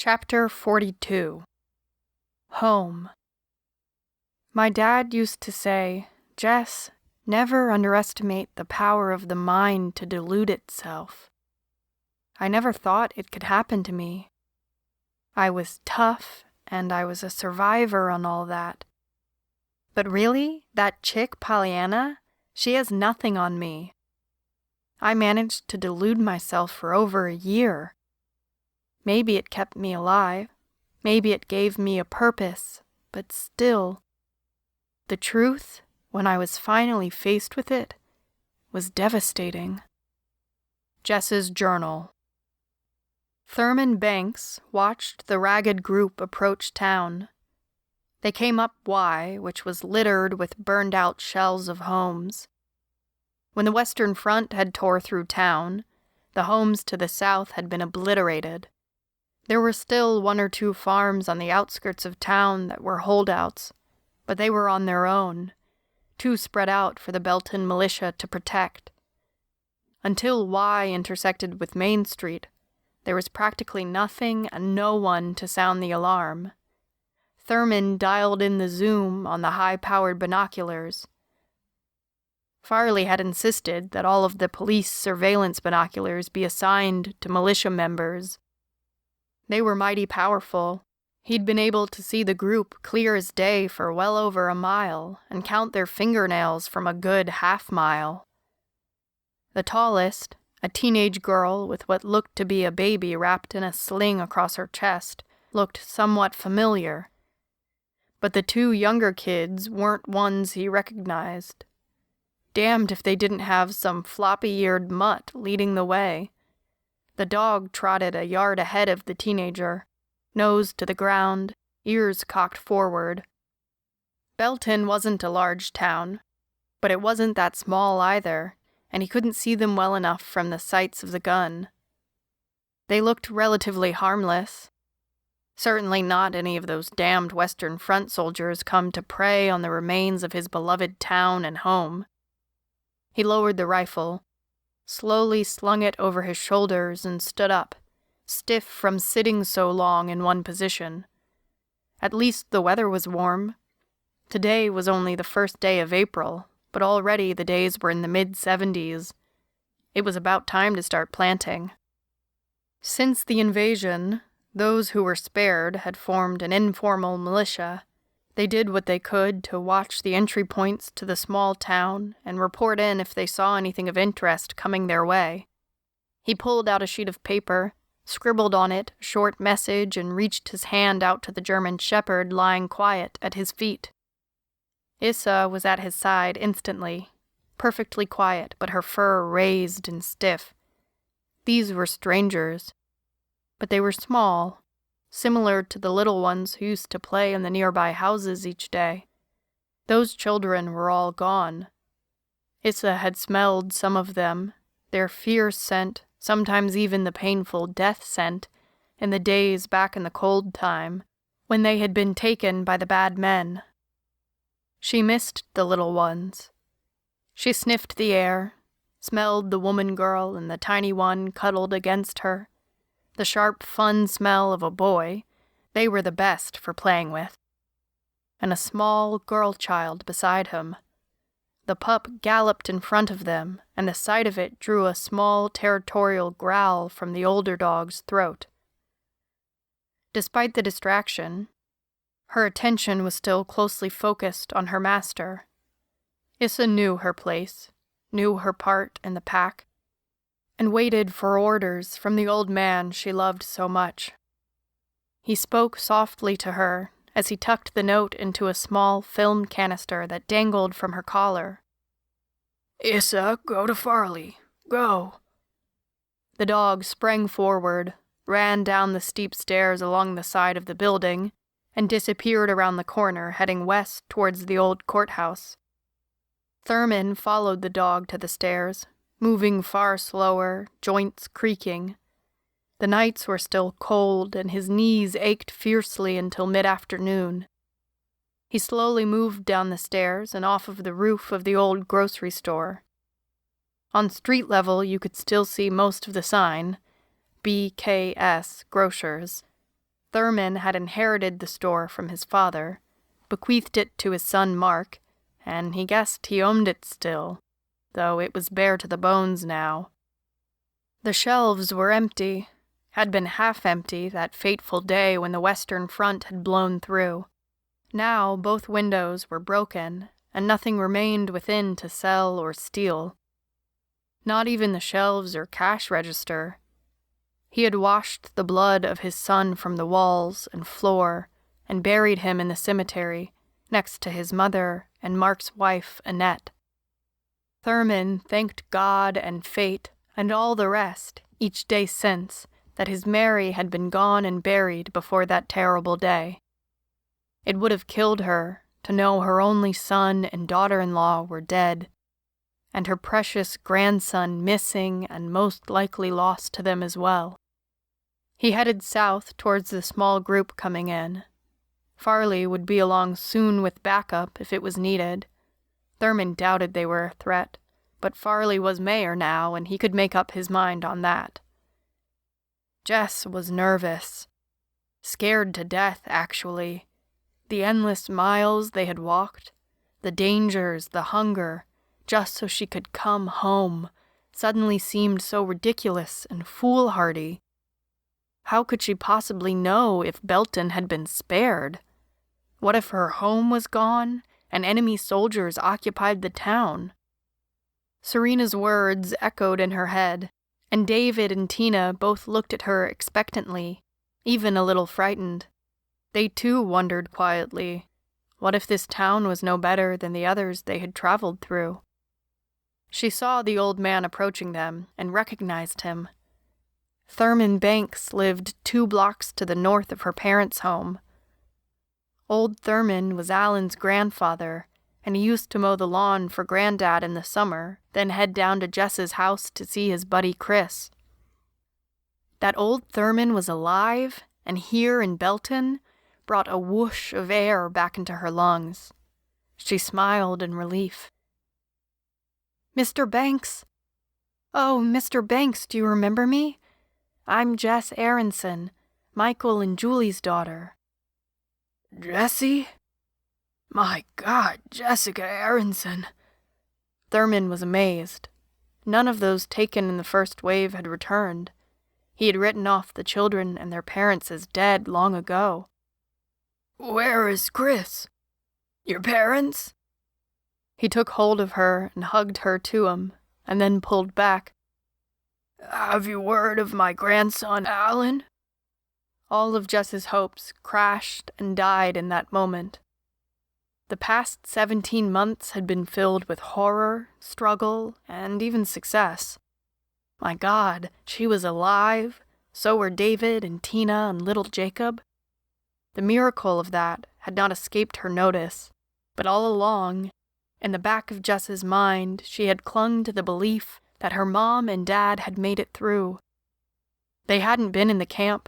Chapter 42. Home. My dad used to say, "Jess, never underestimate the power of the mind to delude itself." I never thought it could happen to me. I was tough, and I was a survivor on all that. But really, that chick Pollyanna, she has nothing on me. I managed to delude myself for over a year. Maybe it kept me alive. Maybe it gave me a purpose, but still, the truth, when I was finally faced with it, was devastating. Jess's journal. Thurman Banks watched the ragged group approach town. They came up Y, which was littered with burned-out shells of homes. When the Western Front had tore through town, the homes to the south had been obliterated. There were still 1 or 2 farms on the outskirts of town that were holdouts, but they were on their own, too spread out for the Belton militia to protect. Until Y intersected with Main Street, there was practically nothing and no one to sound the alarm. Thurman dialed in the zoom on the high-powered binoculars. Farley had insisted that all of the police surveillance binoculars be assigned to militia members. They were mighty powerful. He'd been able to see the group clear as day for well over a mile and count their fingernails from a good half-mile. The tallest, a teenage girl with what looked to be a baby wrapped in a sling across her chest, looked somewhat familiar. But the 2 younger kids weren't ones he recognized. Damned if they didn't have some floppy-eared mutt leading the way. The dog trotted a yard ahead of the teenager, nose to the ground, ears cocked forward. Belton wasn't a large town, but it wasn't that small either, and he couldn't see them well enough from the sights of the gun. They looked relatively harmless. Certainly not any of those damned Western Front soldiers come to prey on the remains of his beloved town and home. He lowered the rifle, slowly slung it over his shoulders and stood up, stiff from sitting so long in one position. At least the weather was warm. Today was only the first day of April, but already the days were in the mid-70s. It was about time to start planting. Since the invasion, those who were spared had formed an informal militia. They did what they could to watch the entry points to the small town and report in if they saw anything of interest coming their way. He pulled out a sheet of paper, scribbled on it a short message, and reached his hand out to the German shepherd lying quiet at his feet. Issa was at his side instantly, perfectly quiet, but her fur raised and stiff. These were strangers, but they were small, similar to the little ones who used to play in the nearby houses each day. Those children were all gone. Issa had smelled some of them, their fierce scent, sometimes even the painful death scent, in the days back in the cold time, when they had been taken by the bad men. She missed the little ones. She sniffed the air, smelled the woman girl and the tiny one cuddled against her. The sharp, fun smell of a boy, they were the best for playing with. And a small girl child beside him. The pup galloped in front of them, and the sight of it drew a small territorial growl from the older dog's throat. Despite the distraction, her attention was still closely focused on her master. Issa knew her place, knew her part in the pack, and waited for orders from the old man she loved so much. He spoke softly to her as he tucked the note into a small film canister that dangled from her collar. "Issa, go to Farley. Go." The dog sprang forward, ran down the steep stairs along the side of the building, and disappeared around the corner, heading west towards the old courthouse. Thurman followed the dog to the stairs, moving far slower, joints creaking. The nights were still cold, and his knees ached fiercely until mid-afternoon. He slowly moved down the stairs and off of the roof of the old grocery store. On street level, you could still see most of the sign, BKS Grocers. Thurman had inherited the store from his father, bequeathed it to his son Mark, and he guessed he owned it still, though it was bare to the bones now. The shelves were empty, had been half empty that fateful day when the Western Front had blown through. Now both windows were broken, and nothing remained within to sell or steal. Not even the shelves or cash register. He had washed the blood of his son from the walls and floor and buried him in the cemetery next to his mother and Mark's wife, Annette. Thurman thanked God and fate and all the rest each day since that his Mary had been gone and buried before that terrible day. It would have killed her to know her only son and daughter-in-law were dead, and her precious grandson missing and most likely lost to them as well. He headed south towards the small group coming in. Farley would be along soon with backup if it was needed. Thurman doubted they were a threat, but Farley was mayor now and he could make up his mind on that. Jess was nervous. Scared to death, actually. The endless miles they had walked, the dangers, the hunger, just so she could come home, suddenly seemed so ridiculous and foolhardy. How could she possibly know if Belton had been spared? What if her home was gone and enemy soldiers occupied the town? Serena's words echoed in her head, and David and Tina both looked at her expectantly, even a little frightened. They too wondered quietly, what if this town was no better than the others they had traveled through? She saw the old man approaching them and recognized him. Thurman Banks lived 2 blocks to the north of her parents' home. Old Thurman was Alan's grandfather, and he used to mow the lawn for Granddad in the summer, then head down to Jess's house to see his buddy Chris. That old Thurman was alive, and here in Belton, brought a whoosh of air back into her lungs. She smiled in relief. "Mr. Banks. Oh, Mr. Banks, do you remember me? I'm Jess Aronson, Michael and Julie's daughter." "Jessie? My God, Jessica Aronson." Thurman was amazed. None of those taken in the first wave had returned. He had written off the children and their parents as dead long ago. "Where is Chris? Your parents?" He took hold of her and hugged her to him, and then pulled back. "Have you word of my grandson, Alan?" All of Jess's hopes crashed and died in that moment. The past 17 months had been filled with horror, struggle, and even success. My God, she was alive, so were David and Tina and little Jacob. The miracle of that had not escaped her notice, but all along, in the back of Jess's mind, she had clung to the belief that her mom and dad had made it through. They hadn't been in the camp,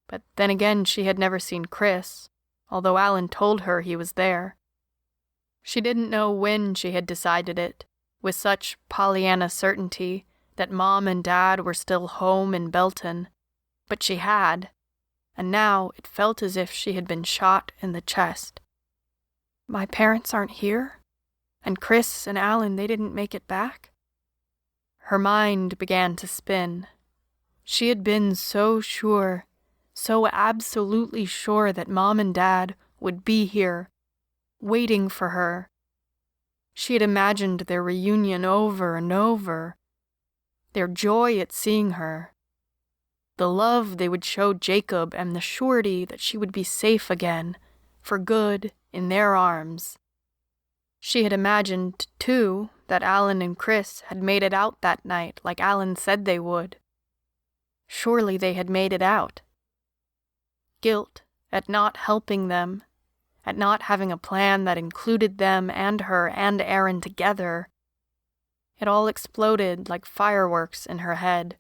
but then again she had never seen Chris, although Alan told her he was there. She didn't know when she had decided it, with such Pollyanna certainty, that Mom and Dad were still home in Belton, but she had, and now it felt as if she had been shot in the chest. My parents aren't here? And Chris and Alan, they didn't make it back? Her mind began to spin. She had been so sure, so absolutely sure that Mom and Dad would be here, waiting for her. She had imagined their reunion over and over, their joy at seeing her, the love they would show Jacob, and the surety that she would be safe again, for good, in their arms. She had imagined, too, that Alan and Chris had made it out that night like Alan said they would. Surely they had made it out. Guilt at not helping them, at not having a plan that included them and her and Aaron together. It all exploded like fireworks in her head.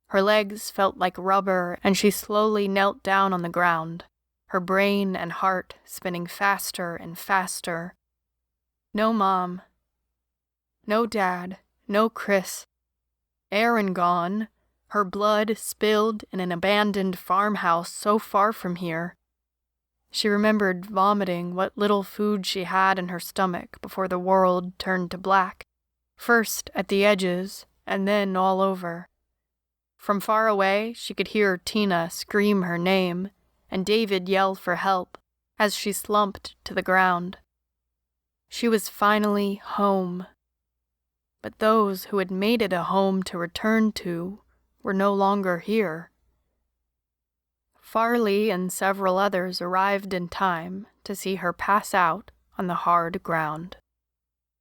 Her legs felt like rubber, and she slowly knelt down on the ground, her brain and heart spinning faster and faster. No Mom. No Dad. No Chris. Aaron gone. her blood spilled in an abandoned farmhouse so far from here. She remembered vomiting what little food she had in her stomach before the world turned to black, first at the edges and then all over. From far away, she could hear Tina scream her name and David yell for help as she slumped to the ground. She was finally home. But those who had made it a home to return to were no longer here. Farley and several others arrived in time to see her pass out on the hard ground.